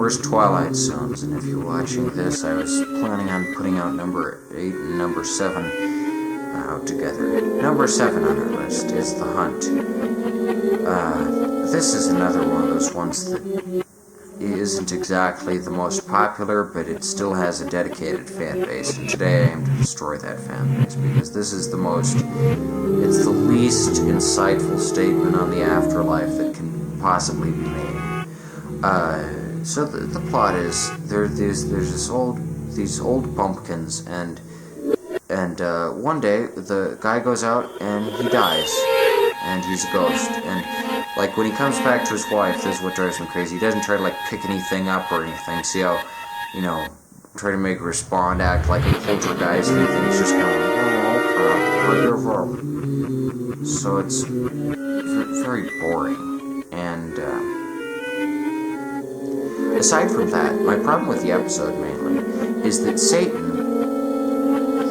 worst Twilight Zones, and if you're watching this, I was planning on putting out number 8 and number 7 out together. Number 7 on our list is The Hunt. This is another one of those ones that isn't exactly the most popular, but it still has a dedicated fan base, and today I aim to destroy that fan base, because this is it's the least insightful statement on the afterlife that can possibly be made. So the plot is, there's these old bumpkins, and one day the guy goes out and he dies, and he's a ghost, and like, when he comes back to his wife, this is what drives him crazy. He doesn't try to, like, pick anything up or anything. See how, try to make her respond, act like a poltergeist and anything. He's just kind of like, oh, crap, I give up. So it's very boring. And, aside from that, my problem with the episode, mainly, is that Satan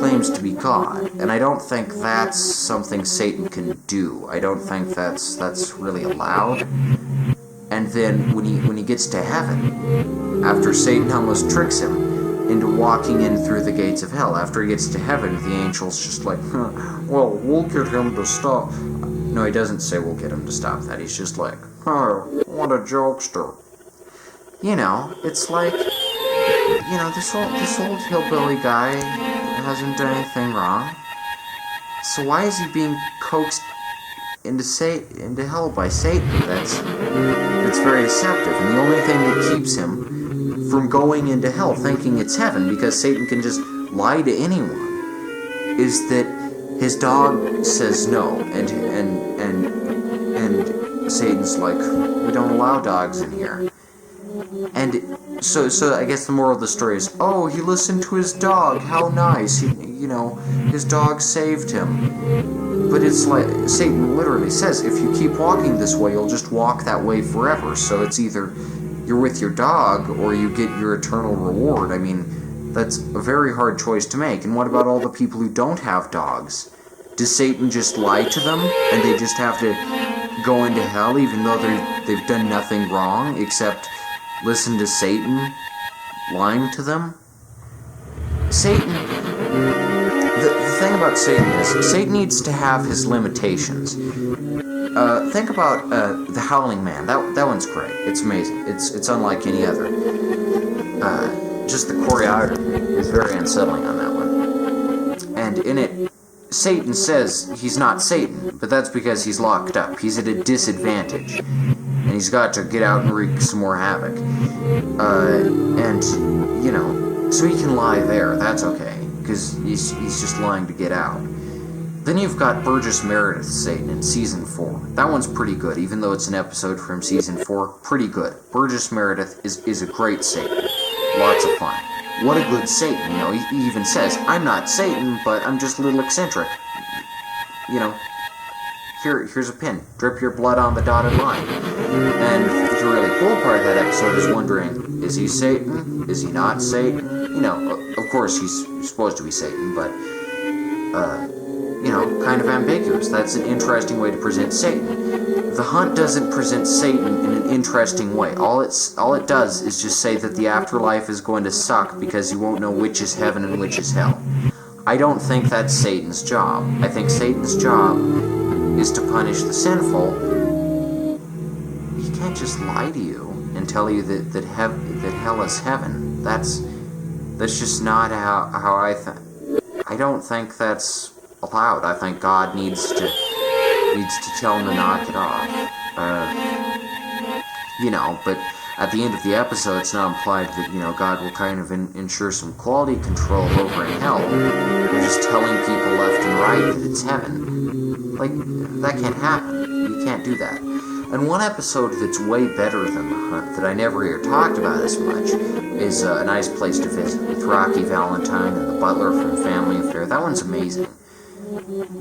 claims to be God, and I don't think that's something Satan can do. I don't think that's really allowed. And then when he gets to heaven, after Satan almost tricks him into walking in through the gates of hell, after he gets to heaven, the angel's just like, well, we'll get him to stop. No, he doesn't say we'll get him to stop that. He's just like, oh, what a jokester. It's like, this old hillbilly guy hasn't done anything wrong. So why is he being coaxed into hell by Satan? That's very deceptive. And the only thing that keeps him from going into hell, thinking it's heaven, because Satan can just lie to anyone, is that his dog says no, and Satan's like, we don't allow dogs in here. And so I guess the moral of the story is, oh, he listened to his dog, how nice, his dog saved him. But it's like, Satan literally says, if you keep walking this way, you'll just walk that way forever. So it's either you're with your dog, or you get your eternal reward. I mean, that's a very hard choice to make. And what about all the people who don't have dogs? Does Satan just lie to them, and they just have to go into hell, even though they've done nothing wrong, except listen to Satan lying to them? Satan, the thing about Satan is, Satan needs to have his limitations. Think about The Howling Man. That one's great. It's amazing. It's unlike any other. Just the choreography is very unsettling on that one. And in it, Satan says he's not Satan, but that's because he's locked up. He's at a disadvantage, and he's got to get out and wreak some more havoc. So he can lie there. That's okay, because he's just lying to get out. Then you've got Burgess Meredith's Satan in Season 4. That one's pretty good, even though it's an episode from Season 4. Pretty good. Burgess Meredith is a great Satan. Lots of fun. What a good Satan, he even says, I'm not Satan, but I'm just a little eccentric. Here's a pin. Drip your blood on the dotted line. And the really cool part of that episode is wondering, is he Satan? Is he not Satan? Of course he's supposed to be Satan, but, kind of ambiguous. That's an interesting way to present Satan. The Hunt doesn't present Satan in an interesting way. All it does is just say that the afterlife is going to suck because you won't know which is heaven and which is hell. I don't think that's Satan's job. I think Satan's job is to punish the sinful. He can't just lie to you and tell you that hell is heaven. That's just not how I think. I don't think that's allowed. I think God needs to tell him to knock it off. But at the end of the episode, it's not implied that, God will kind of ensure some quality control over in hell. They're just telling people left and right that it's heaven. Like, that can't happen. You can't do that. And one episode that's way better than The Hunt, that I never hear talked about as much, is A Nice Place to Visit, with Rocky Valentine and the butler from Family Affair. That one's amazing.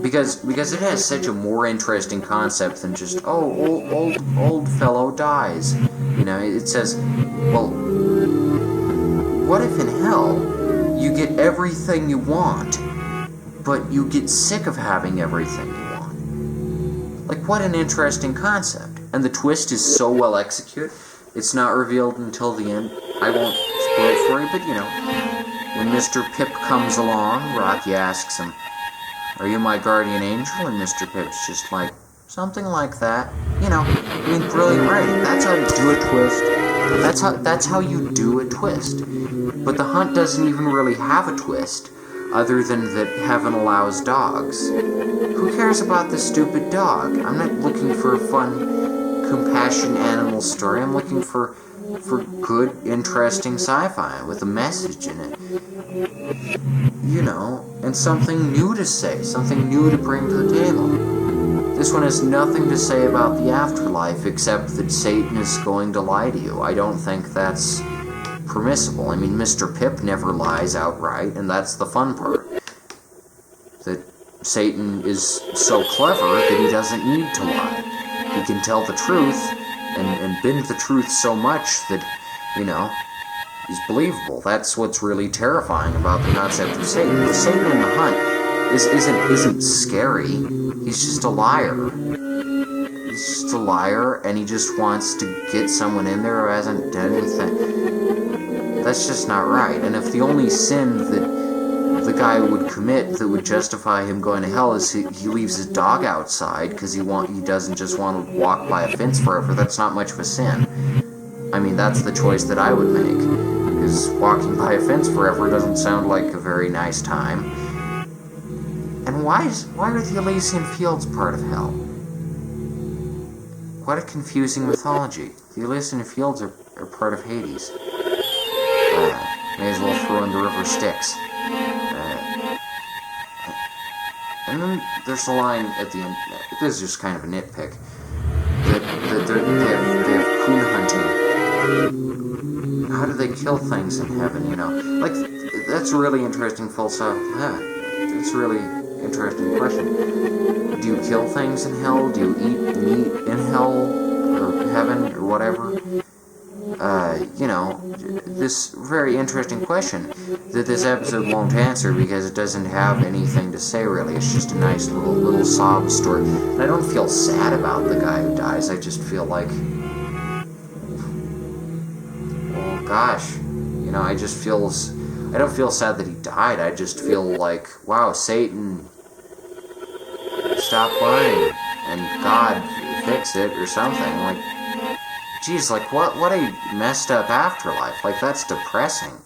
Because it has such a more interesting concept than just, old fellow dies. It says, well, what if in hell you get everything you want, but you get sick of having everything you want? Like, what an interesting concept. And the twist is so well executed. It's not revealed until the end. I won't spoil it for you, but when Mr. Pip comes along, Rocky asks him, "Are you my guardian angel?" And Mr. Pip's just like, "Something like that." Brilliant writing. That's how you do a twist. That's how you do a twist. But the hunt doesn't even really have a twist, other than that heaven allows dogs. Who cares about this stupid dog? I'm not looking for a fun, compassion animal story. I'm looking for good, interesting sci-fi with a message in it. And something new to say, something new to bring to the table. This one has nothing to say about the afterlife except that Satan is going to lie to you. I don't think that's permissible. Mr. Pip never lies outright, and that's the fun part. That Satan is so clever that he doesn't need to lie. He can tell the truth and bend the truth so much that, he's believable. That's what's really terrifying about the concept of Satan. The Satan in the hunt isn't scary. He's just a liar. He's just a liar, and he just wants to get someone in there who hasn't done anything. That's just not right. And if the only sin that the guy would commit that would justify him going to hell is he leaves his dog outside because he doesn't just want to walk by a fence forever, that's not much of a sin. That's the choice that I would make. Because walking by a fence forever doesn't sound like a very nice time. And why are the Elysian Fields part of hell? What a confusing mythology. The Elysian Fields are part of Hades. May as well throw in the river Styx. And then there's a line at the end. This is just kind of a nitpick. That they have coon hunting. How do they kill things in heaven? That's a really interesting philosophical. That's a really interesting question. Do you kill things in hell? Do you eat meat in hell or heaven or whatever? This very interesting question that this episode won't answer because it doesn't have anything to say really. It's just a nice little sob story. And I don't feel sad about the guy who dies. I just feel like, well, gosh, I don't feel sad that he died. I just feel like, wow, Satan, stop lying, and God, fix it or something. Geez, what a messed up afterlife. That's depressing.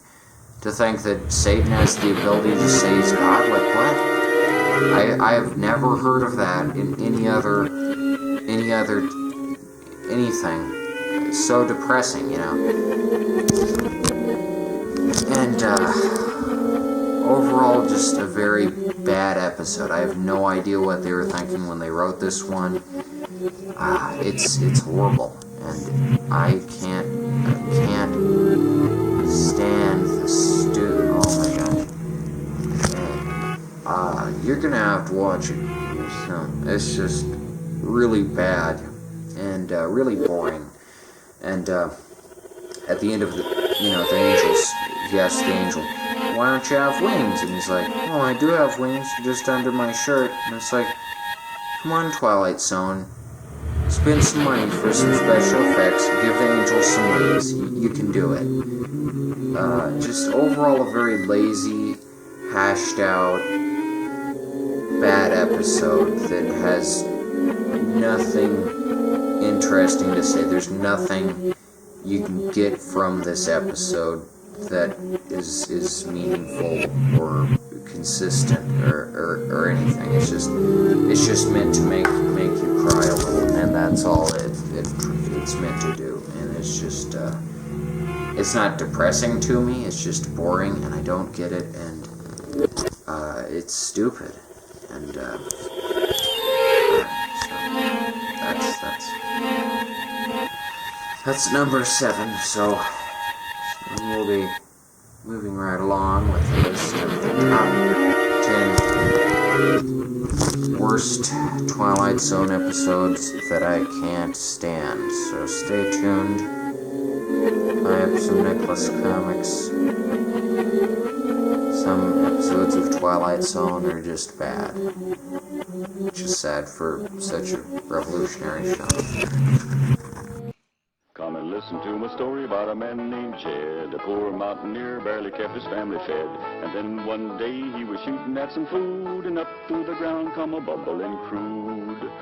To think that Satan has the ability to say he's God, what? I have never heard of that in any other anything. It's so depressing, And, overall, just a very bad episode. I have no idea what they were thinking when they wrote this one. It's horrible. And I can't stand the oh my god. You're gonna have to watch it. It's just really bad and really boring. And at the end of the angels, he asks the angel, "Why don't you have wings?" And he's like, "Oh, I do have wings, just under my shirt." And it's like, come on, Twilight Zone. Spend some money for some special effects. Give the angels some wings. You can do it. Just overall a very lazy, hashed out, bad episode that has nothing interesting to say. There's nothing you can get from this episode that is meaningful or consistent or anything. It's just meant to make you cry a little, and that's all it's meant to do. And it's just it's not depressing to me. It's just boring, and I don't get it, and it's stupid. And so that's number 7. So we'll be moving right along with the list of the top 10 worst Twilight Zone episodes that I can't stand. So stay tuned. I have some Necklace comics. Some episodes of Twilight Zone are just bad. Which is sad for such a revolutionary show. Listen to my story about a man named Jed. A poor mountaineer barely kept his family fed. And then one day he was shooting at some food, and up through the ground come a bubbling crude.